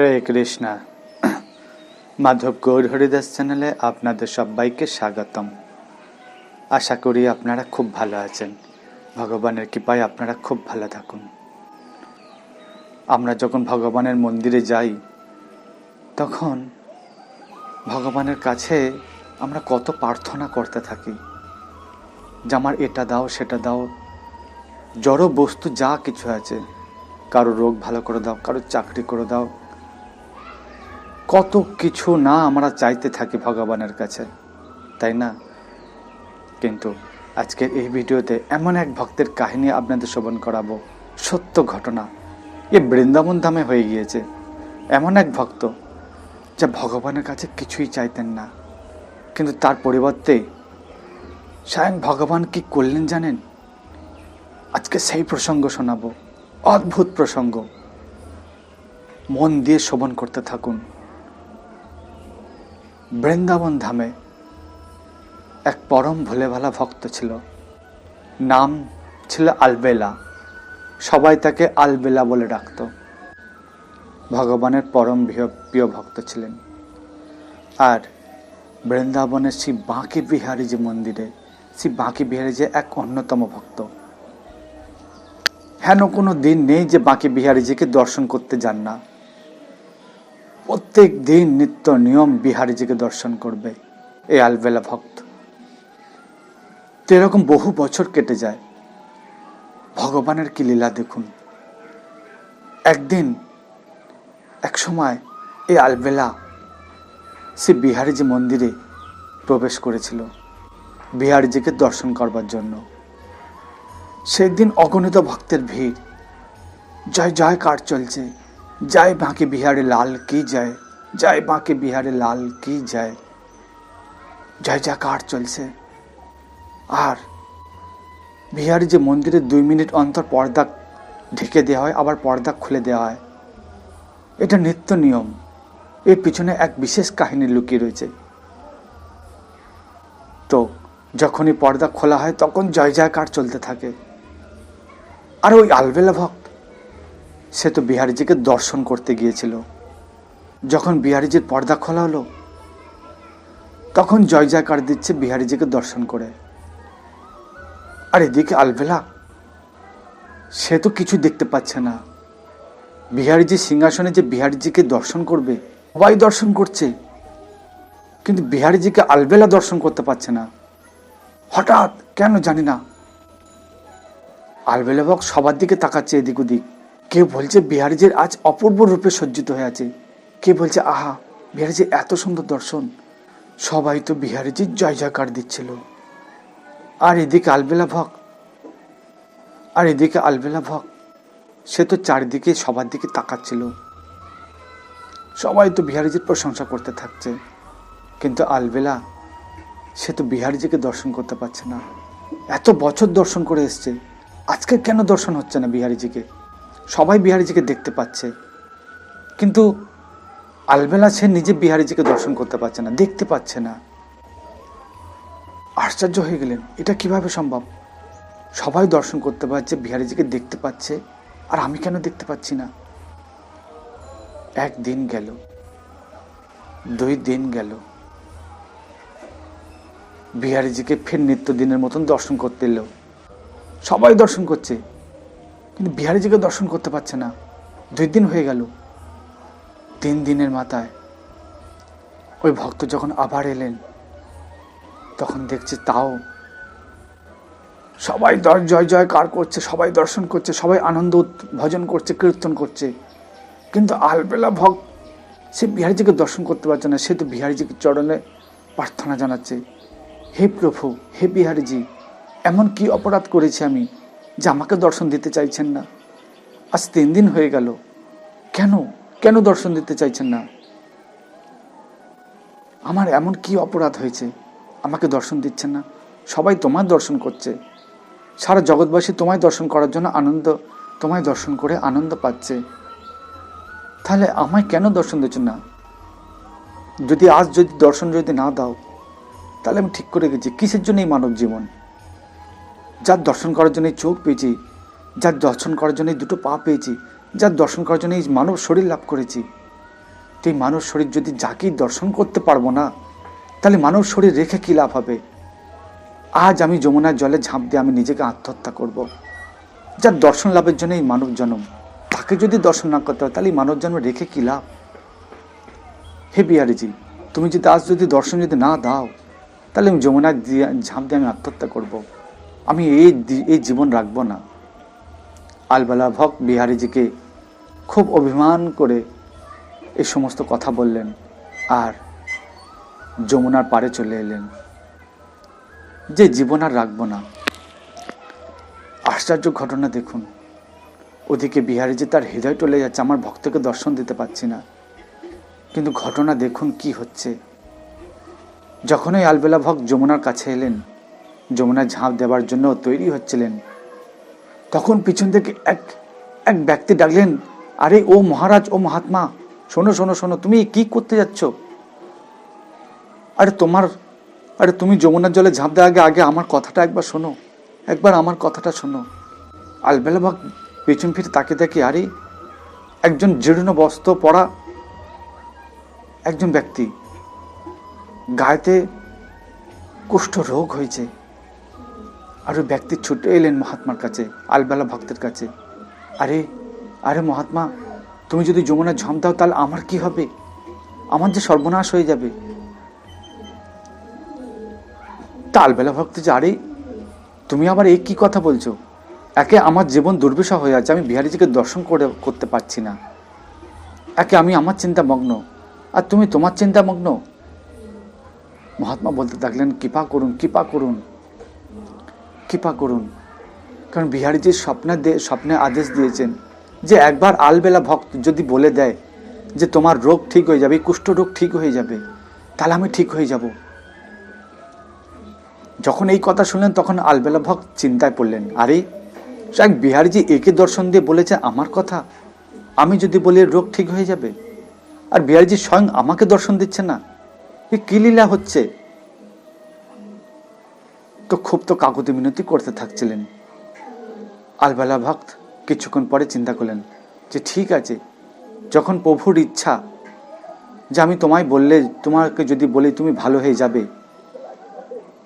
হরে কৃষ্ণা। মাধব গৌর হরিদাস চ্যানেলে আপনাদের সবাইকে স্বাগতম। আশা করি আপনারা খুব ভালো আছেন। ভগবানের কৃপায় আপনারা খুব ভালো থাকুন। আমরা যখন ভগবানের মন্দিরে যাই তখন ভগবানের কাছে আমরা কত প্রার্থনা করতে থাকি যে আমার এটা দাও সেটা দাও, জড় বস্তু যা কিছু আছে, কারো রোগ ভালো করে দাও, কারো চাকরি করে দাও, কত কিছু না আমরা চাইতে থাকি ভগবানের কাছে, তাই না? কিন্তু আজকের এই ভিডিওতে এমন এক ভক্তের কাহিনী আপনাদের শ্রবণ করাবো, সত্য ঘটনা। এ বৃন্দাবন ধামে হয়ে গিয়েছে। এমন এক ভক্ত যা ভগবানের কাছে কিছুই চাইতেন না, কিন্তু তার পরিবর্তে স্বয়ং ভগবান কি করলেন জানেন? আজকে সেই প্রসঙ্গ শোনাবো, অদ্ভুত প্রসঙ্গ। মন দিয়ে শ্রবণ করতে থাকুন। বৃন্দাবন ধামে এক পরম ভোলেভালা ভক্ত ছিল। নাম ছিল আলবেলা। সবাই তাকে আলবেলা বলে ডাকত। ভগবানের পরম প্রিয় ভক্ত ছিলেন। আর বৃন্দাবনের শ্রী বাঁকে বিহারী যে মন্দিরে, শ্রী বাঁকে বিহারী যে এক অন্যতম ভক্ত। হেন কোনো দিন নেই যে বাঁকে বিহারীজিকে দর্শন করতে যান না। প্রত্যেক দিন নিত্য নিয়ম বিহারীজিকে দর্শন করবে এই আলবেলা ভক্ত। তো এরকম বহু বছর কেটে যায়। ভগবানের কি লীলা দেখুন। একদিন এক সময় এই আলবেলা সে বিহারীজি মন্দিরে প্রবেশ করেছিল বিহারীজিকে দর্শন করবার জন্য। সেই দিন অগণিত ভক্তের ভিড়। জয় জয়কার চলছে, জয় বাঁকে বিহারী লাল কি জয়, জয় বাঁকে বিহারী লাল কি জয়, জয় জয়কার চলছে। আর বিহারী যে মন্দিরে 2 মিনিট অন্তর পর্দা ঢেকে দেওয়া হয়, আবার পর্দা খুলে দেওয়া হয়, এটা নিত্য নিয়ম। এর পিছনে এক বিশেষ কাহিনী লুকিয়ে রয়েছে। তো যখনই পর্দা খোলা হয় তখন জয় জয়কার চলতে থাকে। আর ওই আলবেলা ভক্ত সে তো বিহারীজিকে দর্শন করতে গিয়েছিল। যখন বিহারীজির পর্দা খোলা হলো তখন জয় জয়কার দিচ্ছে বিহারীজিকে দর্শন করে। আর এদিকে আলবেলা সে তো কিছু দেখতে পাচ্ছে না। বিহারীজি সিংহাসনে যে বিহারীজিকে দর্শন করবে, সবাই দর্শন করছে, কিন্তু বিহারীজিকে আলবেলা দর্শন করতে পারছে না। হঠাৎ কেন জানি না আলবেলা ভক্ত সবার দিকে তাকাচ্ছে এদিক ওদিক। কেউ বলছে বিহারীজির আজ অপূর্ব রূপে সজ্জিত হয়ে আছে, কে বলছে আহা বিহারীজির এত সুন্দর দর্শন। সবাই তো বিহারীজির জয় জয়কার দিচ্ছিল। আর এদিকে আলবেলা ভক্ত সে তো চারিদিকে সবার দিকে তাকাচ্ছিল। সবাই তো বিহারীজির প্রশংসা করতে থাকছে, কিন্তু আলবেলা সে তো বিহারীজিকে দর্শন করতে পারছে না। এত বছর দর্শন করে এসছে, আজকে কেন দর্শন হচ্ছে না বিহারীজিকে? সবাই বিহারীজিকে দেখতে পাচ্ছে, কিন্তু আলবেলা সে নিজে বিহারীজিকে দর্শন করতে পারছে না, দেখতে পাচ্ছে না। আশ্চর্য হয়ে গেলেন, এটা কিভাবে সম্ভব? সবাই দর্শন করতে পারছে, বিহারীজিকে দেখতে পাচ্ছে, আর আমি কেন দেখতে পাচ্ছি না? 1 দিন গেল, 2 দিন গেল, বিহারীজিকে ফের নিত্যদিনের মতন দর্শন করতে এলো। সবাই দর্শন করছে, কিন্তু বিহারীজিকে দর্শন করতে পারছে না। 2 দিন হয়ে গেল। 3 দিনের মাথায় ওই ভক্ত যখন আবার এলেন তখন দেখছে তাও সবাই জয় জয়কার করছে, সবাই দর্শন করছে, সবাই আনন্দ ভজন করছে, কীর্তন করছে, কিন্তু আলবেলা ভক্ত সে বিহারীজিকে দর্শন করতে পারছে না। সে তো বিহারীজিকে চরণে প্রার্থনা জানাচ্ছে, হে প্রভু, হে বিহারীজি, এমন কি অপরাধ করেছি আমি যে আমাকে দর্শন দিতে চাইছেন না? আজ 3 দিন হয়ে গেল, কেন দর্শন দিতে চাইছেন না? আমার এমন কি অপরাধ হয়েছে আমাকে দর্শন দিচ্ছেন না? সবাই তোমার দর্শন করছে, সারা জগৎবাসী তোমায় দর্শন করার জন্য তোমায় দর্শন করে আনন্দ পাচ্ছে, তাহলে আমায় কেন দর্শন দিচ্ছেন না? যদি দর্শন না দাও তাহলে আমি ঠিক করে গেছি কিসের জন্য এই মানব জীবন। যার দর্শন করার জন্য চোখ পেয়েছি, যার দর্শন করার জন্য 2 পা পেয়েছি, যার দর্শন করার জন্য এই মানব শরীর লাভ করেছি, তো এই মানব শরীর যদি যাকেই দর্শন করতে পারবো না, তাহলে মানব শরীর রেখে কী লাভ হবে? আজ আমি যমুনার জলে ঝাঁপ দিয়ে আমি নিজেকে আত্মহত্যা করব। যার দর্শন লাভের জন্য এই মানব জন্ম, তাকে যদি দর্শন না করতে হয় তাহলে এই মানব জন্ম রেখে কী লাভ? হে বিহারীজি, তুমি যদি আজ যদি দর্শন যদি না দাও, তাহলে আমি যমুনার ঝাঁপ দিয়ে আমি আত্মহত্যা করব। আমি এই জীবন রাখবো না। আলবেলা ভক্ত বিহারীজিকে খুব অভিমান করে এই সমস্ত কথা বললেন আর যমুনার পাড়ে চলে এলেন যে জীবন আর রাখবো না। আশ্চর্য ঘটনা দেখুন, ওদিকে বিহারীজি তার হৃদয় টলে যাচ্ছে, আমার ভক্তকে দর্শন দিতে পারছি না। কিন্তু ঘটনা দেখুন কি হচ্ছে। যখন ওই আলবেলা ভক্ত যমুনার কাছে এলেন, যমুনার ঝাঁপ দেওয়ার জন্য তৈরি হচ্ছিলেন, তখন পিছন থেকে এক ব্যক্তি ডাকলেন, আরে ও মহারাজ, ও মহাত্মা, শোনো শোনো শোনো, তুমি কি করতে যাচ্ছ? আরে তুমি যমুনার জলে ঝাঁপ দেওয়ার আগে আমার কথাটা একবার শোনো, একবার আমার কথাটা শোনো। আলবেলা ভক্ত পেছন ফিরে তাকে দেখি, আরে একজন জীর্ণ বস্ত্র পরা একজন ব্যক্তি, গায়েতে কুষ্ঠ রোগ হয়েছে। আর ওই ব্যক্তি ছুটে এলেন মহাত্মার কাছে, আলবেলা ভক্তের কাছে। আরে মহাত্মা, তুমি যদি যমুনায় ঝাঁপ দাও তাহলে আমার কি হবে? আমার যে সর্বনাশ হয়ে যাবে। তা আলবেলা ভক্ত যে, আরে তুমি আবার এই কি কথা বলছো? একে আমার জীবন দুর্বিষহ হয়ে আছে, আমি বিহারীজিকে দর্শন করতে পারছি না। একে আমি আমার চিন্তা মগ্ন, আর তুমি তোমার চিন্তা মগ্ন। মহাত্মা বলতে থাকলেন, কৃপা করুন, কৃপা করুন, কৃপা করুন। কারণ বিহারীজি স্বপ্নে আদেশ দিয়েছেন যে একবার আলবেলা ভক্ত যদি বলে দেয় যে তোমার রোগ ঠিক হয়ে যাবে, কুষ্ঠ রোগ ঠিক হয়ে যাবে, তাহলে আমি ঠিক হয়ে যাব। যখন এই কথা শুনলেন তখন আলবেলা ভক্ত চিন্তায় পড়লেন, আরে এক বিহারীজি একে দর্শন দিয়ে বলেছে আমার কথা, আমি যদি বলি রোগ ঠিক হয়ে যাবে, আর বিহারীজি স্বয়ং আমাকে দর্শন দিচ্ছে না, এ কি লীলা হচ্ছে? তো খুব তো কাকুতি মিনতি করতে থাকছিলেন। আলবেলা ভক্ত কিছুক্ষণ পরে চিন্তা করলেন যে ঠিক আছে, যখন প্রভুর ইচ্ছা যে আমি তোমাকে যদি বলি তুমি ভালো হয়ে যাবে,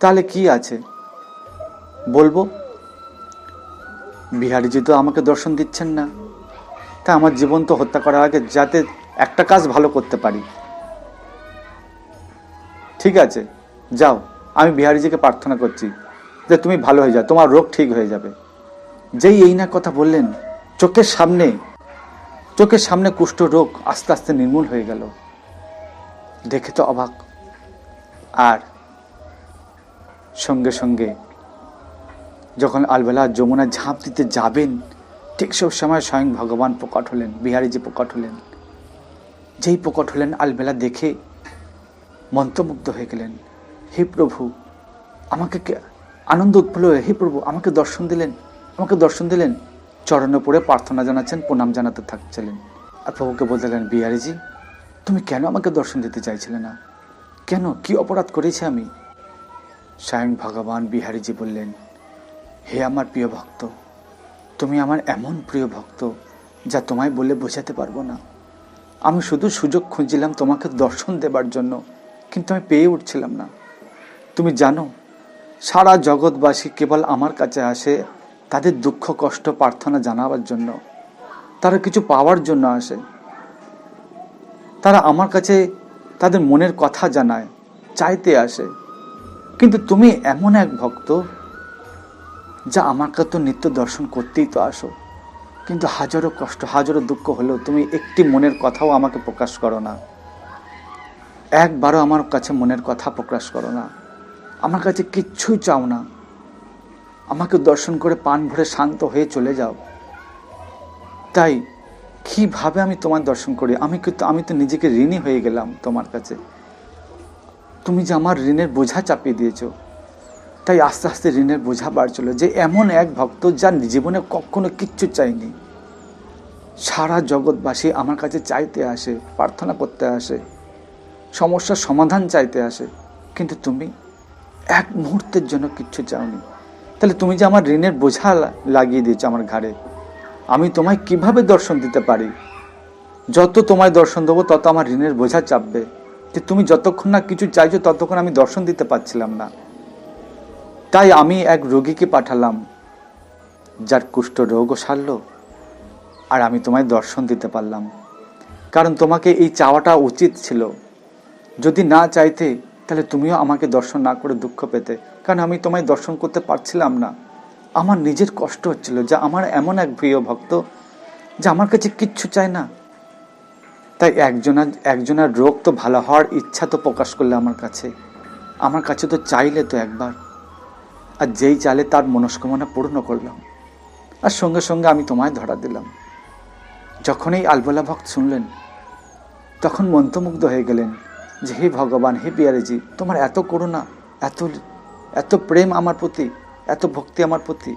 তাহলে কি আছে, বলবো। বিহারীজি তো আমাকে দর্শন দিচ্ছেন না, তা আমার জীবন তো হত্যা করার আগে যাতে একটা কাজ ভালো করতে পারি। ঠিক আছে, যাও, আমি বিহারীজিকে প্রার্থনা করছি যে তুমি ভালো হয়ে যাও, তোমার রোগ ঠিক হয়ে যাবে। যেই এই না কথা বললেন, চোখের সামনে কুষ্ঠ রোগ আস্তে আস্তে নির্মূল হয়ে গেল। দেখে তো অবাক। আর সঙ্গে সঙ্গে যখন আলবেলা যমুনা ঝাঁপ দিতে যাবেন, ঠিক সব সময় স্বয়ং ভগবান প্রকট হলেন, বিহারীজি প্রকট হলেন। যেই প্রকট হলেন, আলবেলা দেখে মন্ত্রমুগ্ধ হয়ে গেলেন। হে প্রভু, আমাকে আনন্দ উৎফুল্ল হয়ে, হে প্রভু আমাকে দর্শন দিলেন। চরণে পড়ে প্রার্থনা জানাচ্ছেন, প্রণাম জানাতে থাকছিলেন। আর প্রভুকে বলতে গেলেন, বিহারীজি তুমি কেন আমাকে দর্শন দিতে চাইছিলে না? কেন, কি অপরাধ করেছি আমি? স্বয়ং ভগবান বিহারীজি বললেন, হে আমার প্রিয় ভক্ত, তুমি আমার এমন প্রিয় ভক্ত যা তোমায় বলে বোঝাতে পারবো না। আমি শুধু সুযোগ খুঁজছিলাম তোমাকে দর্শন দেবার জন্য, কিন্তু আমি পেয়ে উঠছিলাম না। তুমি জানো, সারা জগৎবাসী কেবল আমার কাছে আসে তাদের দুঃখ কষ্ট প্রার্থনা জানাবার জন্য, তারা কিছু পাওয়ার জন্য আসে। তারা আমার কাছে তাদের মনের কথা জানায়, চাইতে আসে। কিন্তু তুমি এমন এক ভক্ত যা আমাকে তো নিত্য দর্শন করতেই তো আসো, কিন্তু হাজারো কষ্ট হাজারো দুঃখ হলেও তুমি একটি মনের কথাও আমাকে প্রকাশ করো না, একবারও আমার কাছে মনের কথা প্রকাশ করো না, আমার কাছে কিচ্ছুই চাও না, আমাকে দর্শন করে প্রাণ ভরে শান্ত হয়ে চলে যাও। তাই কিভাবে আমি তোমার দর্শন করি? আমি তো নিজেকে ঋণী হয়ে গেলাম তোমার কাছে। তুমি যে আমার ঋণের বোঝা চাপিয়ে দিয়েছো, তাই আস্তে আস্তে ঋণের বোঝা বাড়ছিল। যে এমন এক ভক্ত যার জীবনে কখনো কিচ্ছু চাইনি, সারা জগৎবাসী আমার কাছে চাইতে আসে, প্রার্থনা করতে আসে, সমস্যার সমাধান চাইতে আসে, কিন্তু তুমি এক মুহূর্তের জন্য কিচ্ছু চাওনি। তাহলে তুমি যে আমার ঋণের বোঝা লাগিয়ে দিয়েছো আমার ঘাড়ে, আমি তোমায় কিভাবে দর্শন দিতে পারি? যত তোমায় দর্শন দেবো তত আমার ঋণের বোঝা চাপবে, যে তুমি যতক্ষণ না কিছু চাইছো ততক্ষণ আমি দর্শন দিতে পারছিলাম না। তাই আমি এক রোগীকে পাঠালাম, যার কুষ্ঠ রোগও সারল, আর আমি তোমায় দর্শন দিতে পারলাম। কারণ তোমাকে এই চাওয়াটা উচিত ছিল। যদি না চাইতে তাহলে তুমিও আমাকে দর্শন না করে দুঃখ পেতে, কারণ আমি তোমায় দর্শন করতে পারছিলাম না। আমার নিজের কষ্ট হচ্ছিল যে আমার এমন এক প্রিয় ভক্ত যে আমার কাছে কিচ্ছু চায় না। তাই একজনের রোগ তো ভালো হওয়ার ইচ্ছা তো প্রকাশ করলে আমার কাছে তো চাইলে তো একবার, আর যেই চাইলে তার মনস্কামনা পূর্ণ করলাম, আর সঙ্গে সঙ্গে আমি তোমায় ধরা দিলাম। যখন এই আলবেলা ভক্ত শুনলেন তখন মন্ত্রমুগ্ধ হয়ে গেলেন যে হে ভগবান, হে বিহারীজি, তোমার এত করুণা, এত এত প্রেম আমার প্রতি, এত ভক্তি আমার প্রতি,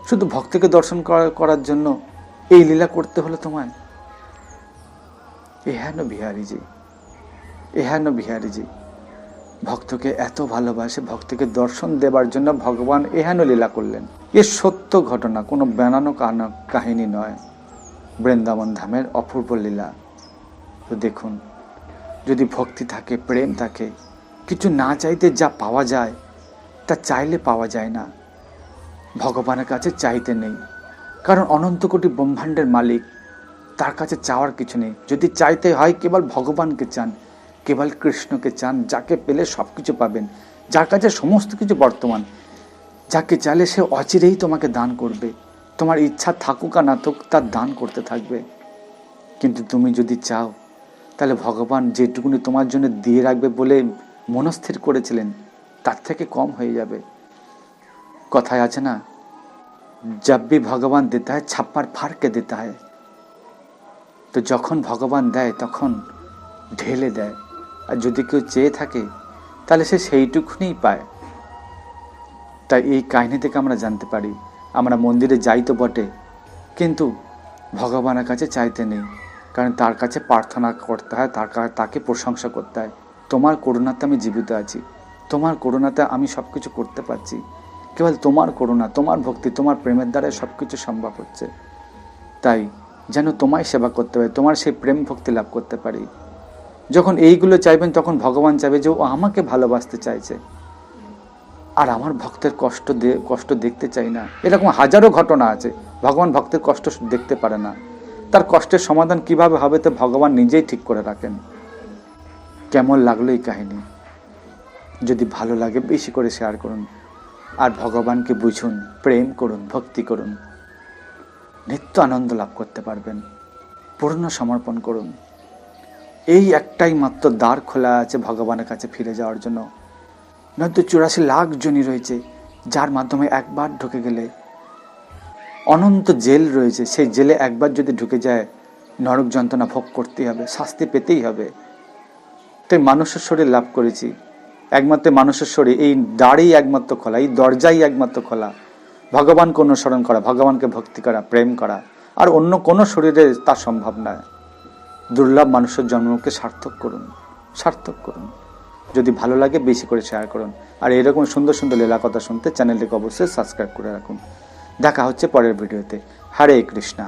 শুধু ভক্তকে দর্শন করার জন্য এই লীলা করতে হলো তোমায়। এহেন বিহারীজি, এহেন বিহারীজি, ভক্তকে এত ভালোবাসে, ভক্তকে দর্শন দেবার জন্য ভগবান এহেন লীলা করলেন। এ সত্য ঘটনা, কোনো বানানো কাহিনী নয়, বৃন্দাবন ধামের অপূর্ব লীলা। তো দেখুন, যদি ভক্তি থাকে, প্রেম থাকে, কিছু না চাইতে যা পাওয়া যায় তা চাইলে পাওয়া যায় না। ভগবানের কাছে চাইতে নেই, কারণ অনন্ত কোটি ব্রহ্মাণ্ডের মালিক, তার কাছে চাওয়ার কিছু নেই। যদি চাইতে হয় কেবল ভগবানকে চান, কেবল কৃষ্ণকে চান, যাকে পেলে সব কিছু পাবেন, যার কাছে সমস্ত কিছু বর্তমান, যাকে চাইলে সে অচিরেই তোমাকে দান করবে। তোমার ইচ্ছা থাকুক আর না থাকুক, তার দান করতে থাকবে। কিন্তু তুমি যদি চাও তাহলে ভগবান যেটুকুনি তোমার জন্য দিয়ে রাখবে বলে মনস্থির করেছিলেন তার থেকে কম হয়ে যাবে। কথায় আছে না, जब भी भगवान देता है छप्पर फाड़ के देता है। তো যখন ভগবান দেয় তখন ঢেলে দেয়, আর যদি কেউ চেয়ে থাকে তাহলে সে সেইটুকুনিই পায়। তাই এই কাহিনী থেকে আমরা জানতে পারি, আমরা মন্দিরে যাই তো বটে, কিন্তু ভগবানের কাছে চাইতে নেই, কারণ তার কাছে প্রার্থনা করতে হয়, তাকে প্রশংসা করতে হয়। তোমার করুণাতে আমি জীবিত আছি, তোমার করুণাতে আমি সব কিছু করতে পারছি, কেবল তোমার করুণা, তোমার ভক্তি, তোমার প্রেমের দ্বারা সব কিছু সম্ভব হচ্ছে। তাই যেন তোমায় সেবা করতে পারি, তোমার সেই প্রেম ভক্তি লাভ করতে পারি। যখন এইগুলো চাইবেন তখন ভগবান চাইবে যে ও আমাকে ভালোবাসতে চাইছে, আর আমার ভক্তের কষ্ট দেখতে চাই না। এরকম হাজারো ঘটনা আছে, ভগবান ভক্তের কষ্ট দেখতে পারে না। তার কষ্টের সমাধান কিভাবে হবে তো ভগবান নিজেই ঠিক করে রাখেন। কেমন লাগলো এই কাহিনী? যদি ভালো লাগে বেশি করে শেয়ার করুন, আর ভগবানকে বুঝুন, প্রেম করুন, ভক্তি করুন, নিত্য আনন্দ লাভ করতে পারবেন। পূর্ণ সমর্পণ করুন। এই একটাই মাত্র দ্বার খোলা আছে ভগবানের কাছে ফিরে যাওয়ার জন্য। নয়তো 84 লাখ জনই রয়েছে, যার মাধ্যমে একবার ঢুকে গেলে অনন্ত জেল রয়েছে, সেই জেলে একবার যদি ঢুকে যায় নরক যন্ত্রণা ভোগ করতেই হবে, শাস্তি পেতেই হবে। তাই মানুষের শরীর লাভ করেছি, একমাত্র মানুষের শরীর, এই দ্বারই একমাত্র খোলা, এই দরজাই একমাত্র খোলা। ভগবানকে অনুসরণ করা, ভগবানকে ভক্তি করা, প্রেম করা, আর অন্য কোনো শরীরে তা সম্ভব নয়। দুর্লভ মানুষের জন্মকে সার্থক করুন, সার্থক করুন। যদি ভালো লাগে বেশি করে শেয়ার করুন, আর এরকম সুন্দর সুন্দর লীলা কথা শুনতে চ্যানেলটিকে অবশ্যই সাবস্ক্রাইব করে রাখুন। দেখা হচ্ছে পরের ভিডিওতে। হরে কৃষ্ণা।